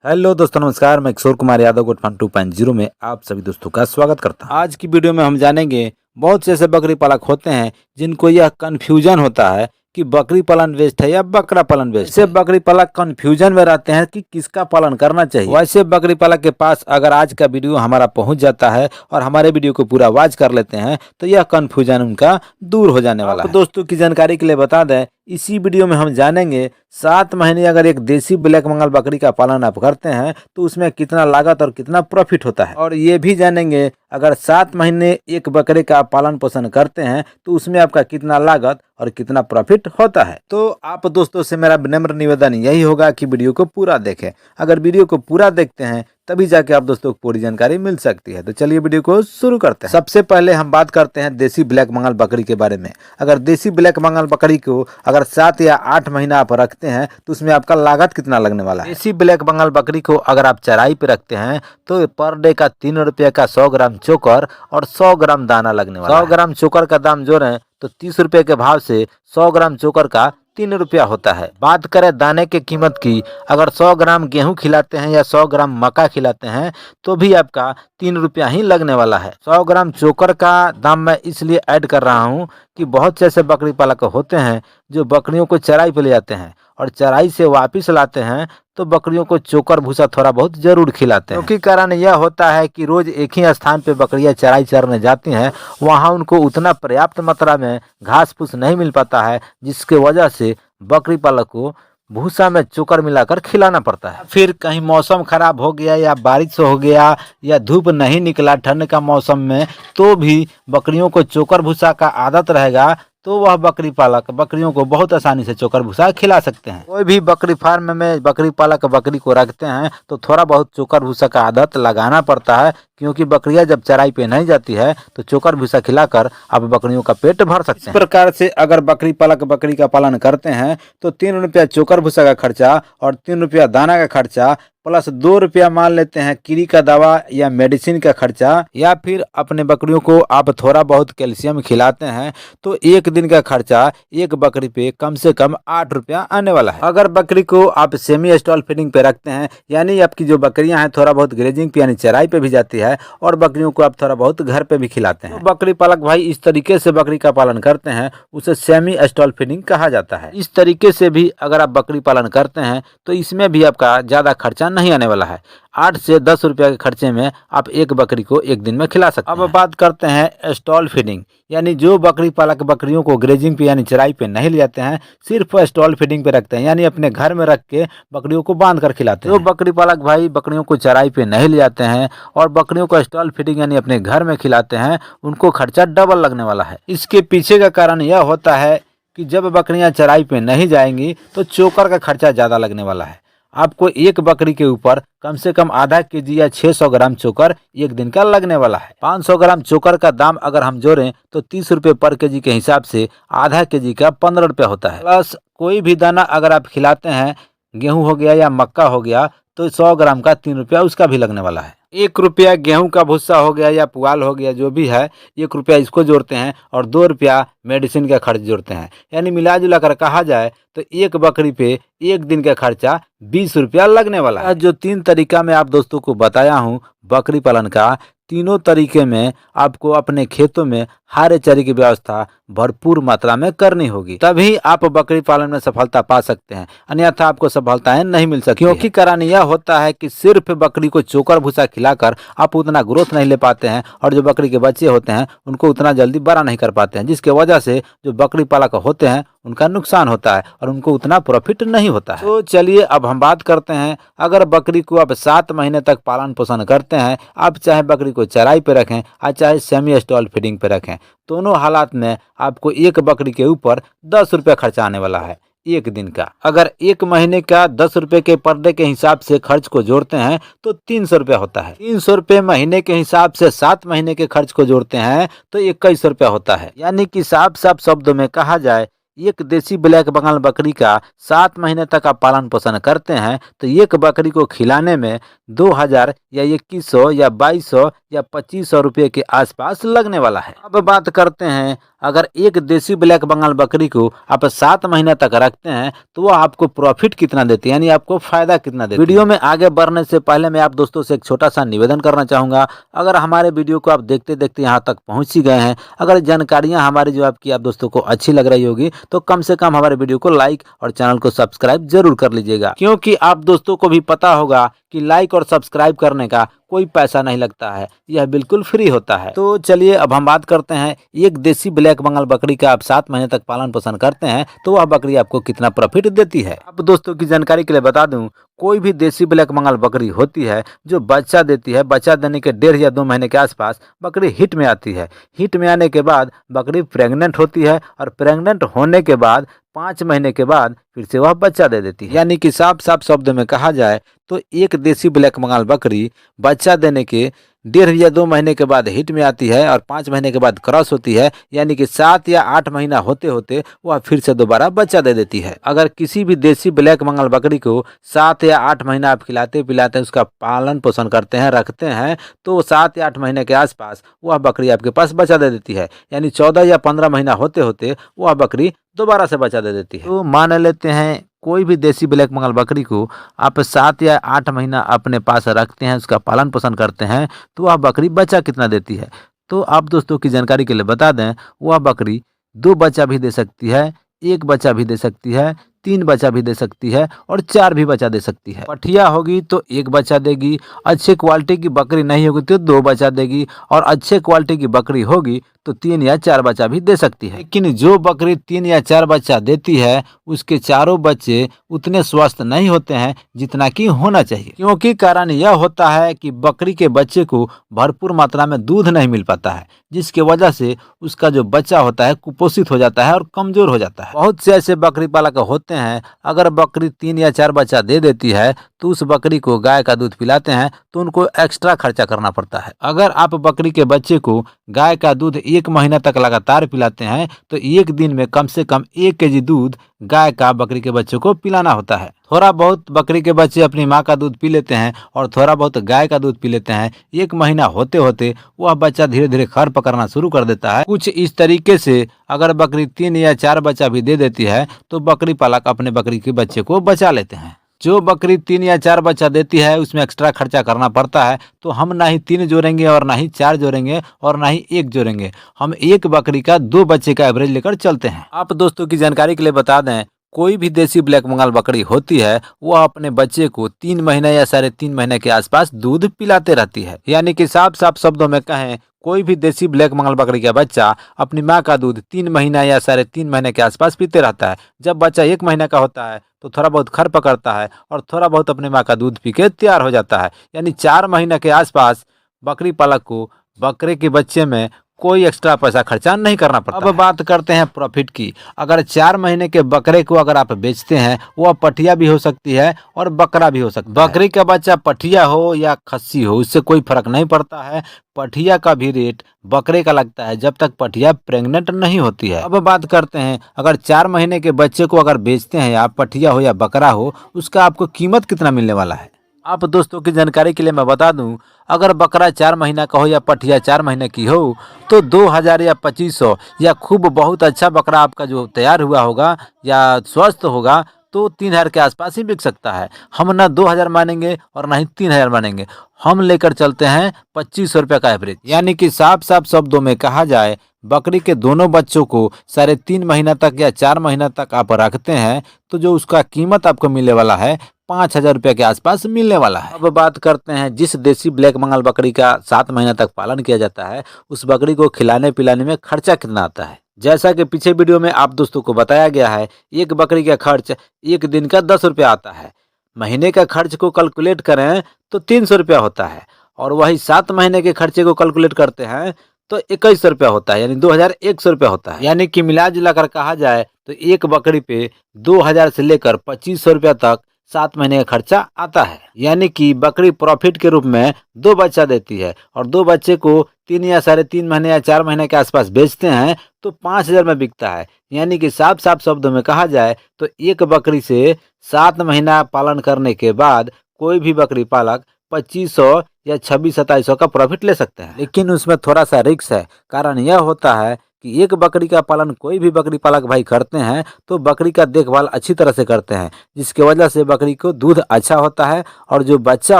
Hello दोस्तों, नमस्कार। मैं किशोर कुमार यादव गोट फार्म 2.0 में आप सभी दोस्तों का स्वागत करता हूं। आज की वीडियो में हम जानेंगे बहुत से ऐसे बकरी पालक होते हैं जिनको यह कन्फ्यूजन होता है कि बकरी पालन बेस्ट है या बकरा पालन बेस्ट है। ऐसे बकरी पालक कन्फ्यूजन में रहते हैं कि किसका पालन करना चाहिए। वैसे बकरी पालक के पास अगर आज का वीडियो हमारा पहुंच जाता है और हमारे वीडियो को पूरा वॉच कर लेते हैं तो यह कन्फ्यूजन उनका दूर हो जाने वाला है। दोस्तों की जानकारी के लिए बता दें, इसी वीडियो में हम जानेंगे 7 महीने अगर एक देसी ब्लैक बंगाल बकरी का पालन आप करते हैं तो उसमें कितना लागत और कितना प्रॉफिट होता है। और ये भी जानेंगे अगर 7 महीने एक बकरे का पालन पोषण करते हैं तो उसमें आपका कितना लागत और कितना प्रॉफिट होता है। तो आप दोस्तों से मेरा विनम्र निवेदन यही होगा कि वीडियो को पूरा देखें। अगर वीडियो को पूरा देखते हैं तभी जाके आप दोस्तों को पूरी जानकारी मिल सकती है। तो चलिए वीडियो को शुरू करते हैं। सबसे पहले हम बात करते हैं देसी ब्लैक बंगाल बकरी के बारे में। अगर देसी ब्लैक बंगाल बकरी को अगर 7 या 8 महीना आप रखते हैं तो उसमें आपका लागत कितना लगने वाला है। देसी ब्लैक बंगाल बकरी को अगर आप चराई पे रखते हैं तो पर डे का 3 रुपये का 100 ग्राम चोकर और 100 ग्राम दाना लगने वाला है। 100 ग्राम चोकर का दाम जोड़ें तो 30 रुपये के भाव से 100 ग्राम चोकर का 3 रुपया होता है। बात करें दाने की कीमत की, अगर 100 ग्राम गेहूं खिलाते हैं या 100 ग्राम मक्का खिलाते हैं तो भी आपका 3 रुपया ही लगने वाला है। 100 ग्राम चोकर का दाम मैं इसलिए ऐड कर रहा हूं कि बहुत से ऐसे बकरी पालक होते हैं जो बकरियों को चराई पे ले जाते हैं और चराई से वापस लाते हैं तो बकरियों को चोकर भूसा थोड़ा बहुत जरूर खिलाते हैं। क्योंकि कारण यह होता है कि रोज एक ही स्थान पे बकरियां चराई चरने जाती हैं, वहां उनको उतना पर्याप्त मात्रा में घास फूस नहीं मिल पाता है, जिसके वजह से बकरी पालक को भूसा में चोकर मिलाकर खिलाना पड़ता है। फिर कहीं मौसम खराब हो गया या बारिश हो गया या धूप नहीं निकला ठंड का मौसम में, तो भी बकरियों को चोकर भूसा का आदत रहेगा तो वह बकरी पालक बकरियों को बहुत आसानी से चोकर भूसा खिला सकते हैं। कोई भी बकरी फार्म में बकरी पालक बकरी को रखते हैं तो थोड़ा बहुत चोकर भूसा का आदत लगाना पड़ता है, क्योंकि बकरियां जब चराई पे नहीं जाती है तो चोकर भूसा खिलाकर आप बकरियों का पेट भर सकते हैं। इस प्रकार से अगर बकरी पालक बकरी का पालन करते हैं तो 3 रुपया चोकर भूसा का खर्चा और 3 रुपया दाना का खर्चा प्लस 2 रुपया मान लेते हैं कीड़ी का दवा या मेडिसिन का खर्चा, या फिर अपने बकरियों को आप थोड़ा बहुत कैल्शियम खिलाते हैं तो एक दिन का खर्चा एक बकरी पे कम से कम 8 रुपया आने वाला है। अगर बकरी को आप सेमी स्टॉल फीडिंग पे रखते हैं, यानी आपकी जो बकरियां हैं थोड़ा बहुत ग्रेजिंग पे यानी चराई पे भी जाती है और बकरियों को आप थोड़ा बहुत घर पे भी खिलाते हैं, तो बकरी पालक भाई इस तरीके से बकरी का पालन करते हैं, उसे सेमी स्टॉल फीडिंग कहा जाता है। इस तरीके से भी अगर आप बकरी पालन करते हैं तो इसमें भी आपका ज्यादा खर्चा नहीं आने वाला है। 8 से 10 रुपया के खर्चे में आप एक बकरी को एक दिन में खिला सकते हैं। अब बात करते हैं स्टॉल फीडिंग, यानी जो बकरी पालक बकरियों को ग्रेजिंग पे यानी चराई पे नहीं ले जाते हैं, सिर्फ स्टॉल फीडिंग पे रखते हैं, यानी अपने घर में रख के बकरियों को बांध कर खिलाते हैं। जो बकरी पालक भाई बकरियों को चराई पे नहीं ले जाते हैं और बकरियों को स्टॉल फीडिंग यानी अपने घर में खिलाते हैं, उनको खर्चा डबल लगने वाला है। इसके पीछे का कारण यह होता है कि जब बकरियां चराई पे नहीं जाएंगी तो चोकर का खर्चा ज्यादा लगने वाला है। आपको एक बकरी के ऊपर कम से कम आधा केजी या 600 ग्राम चोकर एक दिन का लगने वाला है। 500 ग्राम चोकर का दाम अगर हम जोड़ें तो 30 रुपये पर केजी के हिसाब से आधा केजी का 15 रुपया होता है। प्लस कोई भी दाना अगर आप खिलाते हैं, गेहूं हो गया या मक्का हो गया, तो 100 ग्राम का 3 रुपया उसका भी लगने वाला है। 1 रुपया गेहूं का भुस्सा हो गया या पुआल हो गया, जो भी है 1 रुपया इसको जोड़ते हैं और 2 रुपया मेडिसिन का खर्च जोड़ते हैं, यानी मिला जुला कर कहा जाए तो एक बकरी पे एक दिन का खर्चा 20 रुपया लगने वाला है। जो 3 तरीका मैं आप दोस्तों को बताया हूँ बकरी पालन का, तीनों तरीके में आपको अपने खेतों में हरे चारे की व्यवस्था भरपूर मात्रा में करनी होगी, तभी आप बकरी पालन में सफलता पा सकते हैं, अन्यथा आपको सफलताएं नहीं मिल सकती। क्योंकि कारण यह होता है कि सिर्फ बकरी को चोकर भूसा खिलाकर आप उतना ग्रोथ नहीं ले पाते हैं और जो बकरी के बच्चे होते हैं उनको उतना जल्दी बड़ा नहीं कर पाते हैं, जिसके वजह से जो बकरी पालक होते हैं उनका नुकसान होता है और उनको उतना प्रॉफिट नहीं होता है। तो चलिए अब हम बात करते हैं, अगर बकरी को आप 7 महीने तक पालन पोषण करते हैं, आप चाहे बकरी को चराई पे रखें और चाहे सेमी स्टॉल फीडिंग पे रखें, दोनों हालात में आपको एक बकरी के ऊपर 10 रुपया खर्चा आने वाला है एक दिन का। अगर एक महीने का 10 रुपये के पर डे के हिसाब से खर्च को जोड़ते हैं तो 300 रुपया होता है। 300 रुपये महीने के हिसाब से 7 महीने के खर्च को जोड़ते हैं तो 21 रुपया होता है। यानी कि साफ साफ शब्दों में कहा जाए, एक देसी ब्लैक बंगाल बकरी का 7 महीने तक आप पालन पोषण करते हैं तो एक बकरी को खिलाने में 2000 या 2100 या 2200 या 2500 रुपये के आसपास लगने वाला है। अब बात करते हैं, अगर एक देसी ब्लैक बंगाल बकरी को आप 7 महीने तक रखते हैं तो वो आपको प्रॉफिट कितना देती है, यानी आपको फायदा कितना देती है। वीडियो में आगे बढ़ने से पहले मैं आप दोस्तों से एक छोटा सा निवेदन करना चाहूंगा। अगर हमारे वीडियो को आप देखते देखते यहाँ तक पहुंच ही गए हैं, अगर जानकारियां हमारी जो आपकी आप दोस्तों को अच्छी लग रही होगी तो कम से कम हमारे वीडियो को लाइक और चैनल को सब्सक्राइब जरूर कर लीजिएगा, क्योंकि आप दोस्तों को भी पता होगा कि लाइक और सब्सक्राइब करने का कोई पैसा नहीं लगता है, यह बिल्कुल फ्री होता है। तो चलिए अब हम बात करते हैं, एक देसी ब्लैक बंगाल बकरी का आप 7 महीने तक पालन पोषण करते हैं तो वह बकरी आपको कितना प्रॉफिट देती है। अब दोस्तों की जानकारी के लिए बता दूं, कोई भी देसी ब्लैक बंगाल बकरी होती है जो बच्चा देती है, बच्चा देने के 1.5 या 2 महीने के आसपास बकरी हिट में आती है। हिट में आने के बाद बकरी प्रेग्नेंट होती है और प्रेग्नेंट होने के बाद 5 महीने के बाद फिर से वह बच्चा दे देती है। यानी कि साफ साफ शब्द में कहा जाए तो एक देसी ब्लैक बंगाल बकरी बच्चा देने के 1.5 या 2 महीने के बाद हिट में आती है और 5 महीने के बाद क्रॉस होती है, यानी कि 7 या 8 महीना होते होते वह फिर से दोबारा बच्चा दे देती है। अगर किसी भी देसी ब्लैक बंगाल बकरी को 7 या 8 महीना आप खिलाते पिलाते उसका पालन पोषण करते हैं, रखते हैं, तो 7 या 8 महीने के आसपास वह बकरी आपके पास बच्चा दे देती है। यानी 14 या 15 महीना होते होते वह बकरी दोबारा से बच्चा दे देती है। तो मान लेते हैं कोई भी देसी ब्लैक बंगाल बकरी को आप 7 या 8 महीना अपने पास रखते हैं, उसका पालन पोषण करते हैं, तो वह बकरी बच्चा कितना देती है। तो आप दोस्तों की जानकारी के लिए बता दें, वह बकरी 2 बच्चा भी दे सकती है, 1 बच्चा भी दे सकती है, 3 बच्चा भी दे सकती है और 4 भी बच्चा दे सकती है। पठिया होगी तो 1 बच्चा देगी, अच्छे क्वालिटी की बकरी नहीं होगी तो 2 बच्चा देगी, और अच्छे क्वालिटी की बकरी होगी तो 3 या 4 बच्चा भी दे सकती है। लेकिन जो बकरी 3 या 4 बच्चा देती है उसके चारों बच्चे उतने स्वस्थ नहीं होते हैं जितना कि होना चाहिए, क्योंकि कारण यह होता है कि बकरी के बच्चे को भरपूर मात्रा में दूध नहीं मिल पाता है, जिसकी वजह से उसका जो बच्चा होता है कुपोषित हो जाता है और कमजोर हो जाता है। बहुत से ऐसे बकरी पालक होते हैं, अगर बकरी 3 या 4 बच्चा दे देती है तो उस बकरी को गाय का दूध पिलाते हैं तो उनको एक्स्ट्रा खर्चा करना पड़ता है। अगर आप बकरी के बच्चे को गाय का दूध 1 महीना तक लगातार पिलाते हैं तो एक दिन में कम से कम 1 केजी दूध गाय का बकरी के बच्चे को पिलाना होता है। थोड़ा बहुत बकरी के बच्चे अपनी माँ का दूध पी लेते हैं और थोड़ा बहुत गाय का दूध पी लेते हैं। 1 महीना होते होते वह बच्चा धीरे धीरे खर पकड़ना शुरू कर देता है। कुछ इस तरीके से अगर बकरी 3 या 4 बच्चा भी दे देती है तो बकरी पालक अपने बकरी के बच्चे को बचा लेते हैं। जो बकरी 3 या 4 बच्चा देती है उसमें एक्स्ट्रा खर्चा करना पड़ता है, तो हम ना ही 3 जोड़ेंगे और ना ही 4 जोड़ेंगे और ना ही 1 जोड़ेंगे, हम एक बकरी का 2 बच्चे का एवरेज लेकर चलते हैं। आप दोस्तों की जानकारी के लिए बता दें, कोई भी देसी ब्लैक बंगाल बकरी होती है वह अपने बच्चे को 3 महीने या 3.5 महीने के आसपास दूध पिलाते रहती है। यानी कि साफ साफ शब्दों में कहें, कोई भी देसी ब्लैक बंगाल बकरी का बच्चा अपनी माँ का दूध 3 महीना या 3.5 महीने के आसपास पीते रहता है। जब बच्चा 1 महीने का होता है तो थोड़ा बहुत खर पकड़ता है और थोड़ा बहुत अपनी माँ का दूध पी के तैयार हो जाता है। यानी 4 महीने के आसपास बकरी पालक को बकरे के बच्चे में कोई एक्स्ट्रा पैसा खर्चा नहीं करना पड़ता। अब बात करते हैं प्रॉफिट की। अगर 4 महीने के बकरे को अगर आप बेचते हैं, वह पठिया भी हो सकती है और बकरा भी हो सकता है। बकरी का बच्चा पठिया हो या खस्सी हो, उससे कोई फर्क नहीं पड़ता है। पठिया का भी रेट बकरे का लगता है जब तक पठिया प्रेग्नेंट नहीं होती है। अब बात करते हैं, अगर 4 महीने के बच्चे को अगर बेचते हैं आप, पठिया हो या बकरा हो, उसका आपको कीमत कितना मिलने वाला है। आप दोस्तों की जानकारी के लिए मैं बता दूं, अगर बकरा 4 महीना का हो या पठिया 4 महीने की हो तो 2000 या 2500 या खूब बहुत अच्छा बकरा आपका जो तैयार हुआ होगा या स्वस्थ होगा तो 3000 के आसपास ही बिक सकता है। हम ना 2000 मानेंगे और ना ही 3000 मानेंगे, हम लेकर चलते हैं 2500 रुपये का एवरेज। यानी कि साफ साफ शब्दों में कहा जाए, बकरी के दोनों बच्चों को 3.5 महीना तक या 4 महीना तक आप रखते हैं तो जो उसका कीमत आपको मिलने वाला है 5000 रुपये के आसपास मिलने वाला है। अब बात करते हैं, जिस देसी ब्लैक बंगाल बकरी का 7 महीना तक पालन किया जाता है उस बकरी को खिलाने पिलाने में खर्चा कितना आता है। जैसा कि पीछे वीडियो में आप दोस्तों को बताया गया है, एक बकरी का खर्च 1 दिन का 10 रुपया आता है। महीने का खर्च को कैलकुलेट करें तो 300 रुपया होता है, और वही 7 महीने के खर्चे को कैलकुलेट करते हैं तो 2100 रुपया होता है, यानी 2100 रुपया होता है। यानी कि मिला जुला कर कहा जाए तो एक बकरी पे 2000 से लेकर 2500 रुपया तक 7 महीने का खर्चा आता है। यानी कि बकरी प्रॉफिट के रूप में 2 बच्चा देती है और 2 बच्चे को 3 या 3.5 महीने या 4 महीने के आसपास बेचते हैं तो 5000 में बिकता है। यानी कि साफ साफ शब्दों में कहा जाए तो एक बकरी से 7 महीना पालन करने के बाद कोई भी बकरी पालक 2500 या 2600-2700 का प्रॉफिट ले सकते हैं। लेकिन उसमें थोड़ा सा रिस्क है। कारण यह होता है कि एक बकरी का पालन कोई भी बकरी पालक भाई करते हैं तो बकरी का देखभाल अच्छी तरह से करते हैं, जिसकी वजह से बकरी को दूध अच्छा होता है और जो बच्चा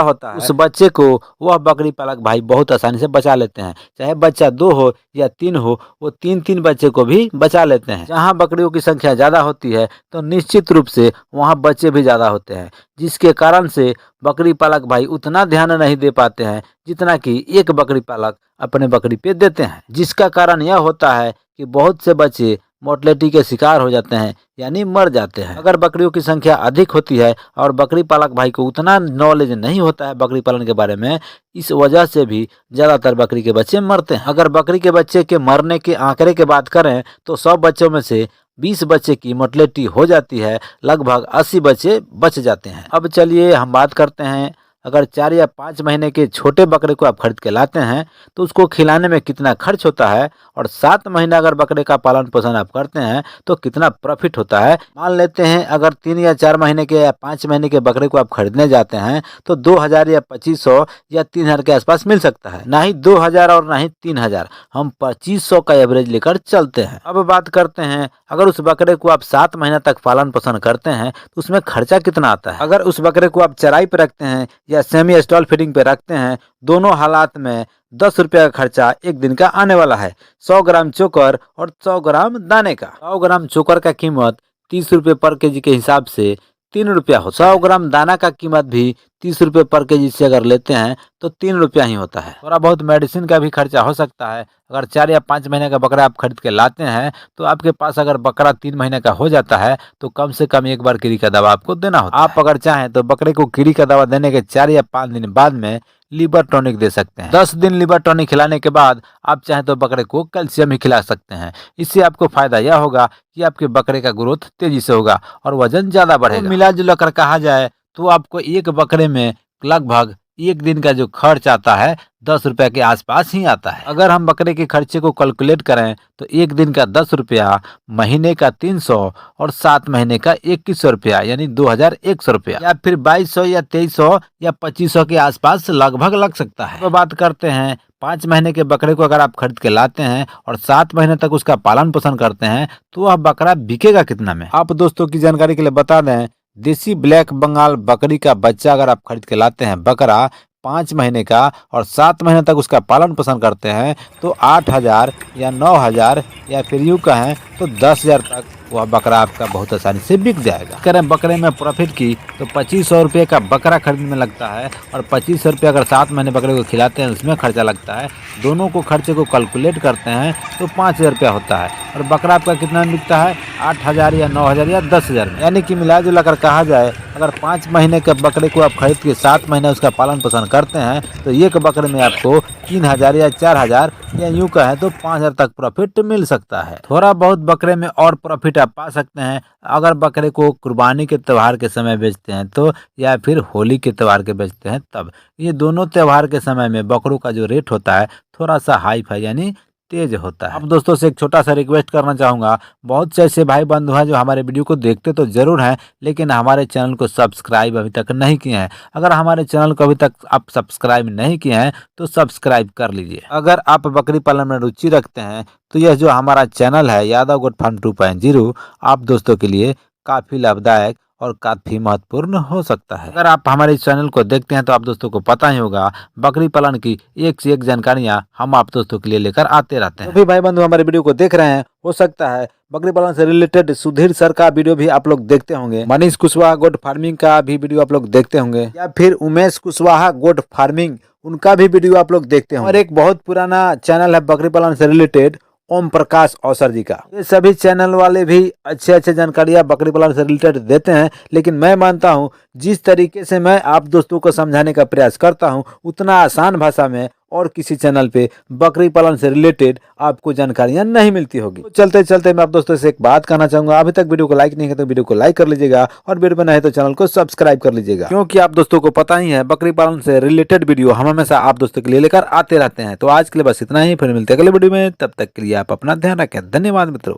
होता है उस बच्चे को वह बकरी पालक भाई बहुत आसानी से बचा लेते हैं। चाहे बच्चा 2 हो या 3 हो, वो 3-3 बच्चे को भी बचा लेते हैं। जहाँ बकरियों की संख्या ज्यादा होती है तो निश्चित रूप से वहाँ बच्चे भी ज्यादा होते हैं, जिसके कारण से बकरी पालक भाई उतना ध्यान नहीं दे पाते हैं जितना कि एक बकरी पालक अपने बकरी पे देते हैं, जिसका कारण यह होता है कि बहुत से बच्चे मोर्टेलिटी के शिकार हो जाते हैं, यानी मर जाते हैं। अगर बकरियों की संख्या अधिक होती है और बकरी पालक भाई को उतना नॉलेज नहीं होता है बकरी पालन के बारे में, इस वजह से भी ज्यादातर बकरी के बच्चे मरते हैं। अगर बकरी के बच्चे के मरने के आंकड़े की बात करें तो 100 बच्चों में से 20 बच्चे की मोर्टेलिटी हो जाती है, लगभग 80 बच्चे बच जाते हैं। अब चलिए हम बात करते हैं, अगर 4 या 5 महीने के छोटे बकरे को आप खरीद के लाते हैं तो उसको खिलाने में कितना खर्च होता है, और 7 महीना अगर बकरे का पालन पोषण आप करते हैं तो कितना प्रॉफिट होता है। मान लेते हैं अगर 3 या 4 महीने के या 5 महीने के बकरे को आप खरीदने जाते हैं तो 2000 या 2500 या 3000 के आसपास मिल सकता है। ना ही 2000 और ना ही 3000, हम 2500 का एवरेज लेकर चलते हैं। अब बात करते हैं, अगर उस बकरे को आप 7 महीना तक पालन पोषण करते हैं तो उसमें खर्चा कितना आता है। अगर उस बकरे को आप चराई पे रखते हैं या सेमी स्टॉल फीडिंग पे रखते हैं, दोनों हालात में 10 रुपये का खर्चा एक दिन का आने वाला है। 100 ग्राम चोकर और 100 ग्राम दाने का। 100 ग्राम चोकर का कीमत 30 रुपये पर केजी के हिसाब से 3 रुपया होता है। 100 ग्राम दाना का कीमत भी 30 रुपये पर केजी से अगर लेते हैं तो 3 रुपया ही होता है। थोड़ा बहुत मेडिसिन का भी खर्चा हो सकता है। अगर 4 या 5 महीने का बकरा आप खरीद के लाते हैं तो आपके पास अगर बकरा 3 महीने का हो जाता है तो कम से कम एक बार कीड़ी का दवा आपको देना होता है। आप अगर चाहें तो बकरे को कीड़ी का दवा देने के 4 या 5 दिन बाद में लीवर टॉनिक दे सकते हैं। 10 दिन लीवर टॉनिक खिलाने के बाद आप चाहें तो बकरे को कैल्शियम ही खिला सकते हैं। इससे आपको फायदा यह होगा कि आपके बकरे का ग्रोथ तेजी से होगा और वजन ज्यादा बढ़ेगा। मिला जुला कर कहा जाए तो आपको एक बकरे में लगभग एक दिन का जो खर्च आता है 10 रुपए के आसपास ही आता है। अगर हम बकरे के खर्चे को कैलकुलेट करें तो एक दिन का 10 रुपया, महीने का 300 और 7 महीने का 2100 रुपया, यानी 2100 रुपया, या फिर 2200 या 2300 या 2500 के आसपास लगभग लग सकता है। तो बात करते हैं, 5 महीने के बकरे को अगर आप खरीद के लाते हैं और 7 महीने तक उसका पालन पोषण करते हैं तो वह बकरा बिकेगा कितना में। आप दोस्तों की जानकारी के लिए बता दें, देसी ब्लैक बंगाल बकरी का बच्चा अगर आप खरीद के लाते हैं बकरा 5 महीने का और 7 महीने तक उसका पालन पोषण करते हैं तो 8000 या 9000 या फिर यूँ कहें तो 10000 तक वह बकरा आपका बहुत आसानी से बिक जाएगा। करें बकरे में प्रॉफिट की तो 2500 रुपये का बकरा खरीदने में लगता है और 2500 रुपये अगर 7 महीने बकरे को खिलाते हैं उसमें खर्चा लगता है। दोनों को खर्चे को कैलकुलेट करते हैं तो 5000 रुपया होता है और बकरा आपका कितना में बिकता है, 8000 या 9000 या 10000 में। यानी कि मिला जुला कर कहा जाए, अगर 5 महीने के बकरे को आप खरीद के 7 महीने उसका पालन पोषण करते हैं तो एक बकरे में आपको 3000 या 4000 या यूँ कहें तो 5000 तक प्रॉफिट मिल सकता है। थोड़ा बहुत बकरे में और प्रॉफिट आप पा सकते हैं अगर बकरे को कुर्बानी के त्यौहार के समय बेचते हैं तो, या फिर होली के त्यौहार के बेचते हैं तब। ये दोनों त्यौहार के समय में बकरों का जो रेट होता है थोड़ा सा हाई फाई यानी तेज होता है। अब दोस्तों से एक छोटा सा रिक्वेस्ट करना चाहूँगा, बहुत से ऐसे भाई बंधु हैं जो हमारे वीडियो को देखते तो जरूर हैं लेकिन हमारे चैनल को सब्सक्राइब अभी तक नहीं किए हैं। अगर हमारे चैनल को अभी तक आप सब्सक्राइब नहीं किए हैं तो सब्सक्राइब कर लीजिए। अगर आप बकरी पालन में रुचि रखते हैं तो यह जो हमारा चैनल है यादव गोट फार्म 2.0 आप दोस्तों के लिए काफ़ी लाभदायक और काफ़ी महत्वपूर्ण हो सकता है। अगर आप हमारे इस चैनल को देखते हैं तो आप दोस्तों को पता ही होगा बकरी पालन की एक से एक जानकारियां हम आप दोस्तों के लिए लेकर आते रहते हैं। तो भी भाई बंधु हमारे वीडियो को देख रहे हैं, हो सकता है बकरी पालन से रिलेटेड सुधीर सर का वीडियो भी आप लोग देखते होंगे, मनीष कुशवाहा गोट फार्मिंग का भी वीडियो आप लोग देखते होंगे, या फिर उमेश कुशवाहा गोट फार्मिंग उनका भी वीडियो आप लोग देखते होंगे। और एक बहुत पुराना चैनल है बकरी पालन से रिलेटेड ओम प्रकाश औसर जी का। ये सभी चैनल वाले भी अच्छे अच्छे जानकारियां बकरी पालन से रिलेटेड देते हैं, लेकिन मैं मानता हूं जिस तरीके से मैं आप दोस्तों को समझाने का प्रयास करता हूं उतना आसान भाषा में और किसी चैनल पे बकरी पालन से रिलेटेड आपको जानकारियां नहीं मिलती होगी। तो चलते चलते मैं आप दोस्तों से एक बात कहना चाहूंगा, अभी तक वीडियो को लाइक नहीं किया तो वीडियो को लाइक कर लीजिएगा और वीडियो में नहीं तो चैनल को सब्सक्राइब कर लीजिएगा, क्योंकि आप दोस्तों को पता ही है बकरी पालन से रिलेटेड वीडियो हम हमेशा आप दोस्तों के लिए लेकर आते रहते हैं। तो आज के लिए बस इतना ही, फिर मिलते हैं अगले वीडियो में, तब तक के लिए आप अपना ध्यान रखें। धन्यवाद मित्रों।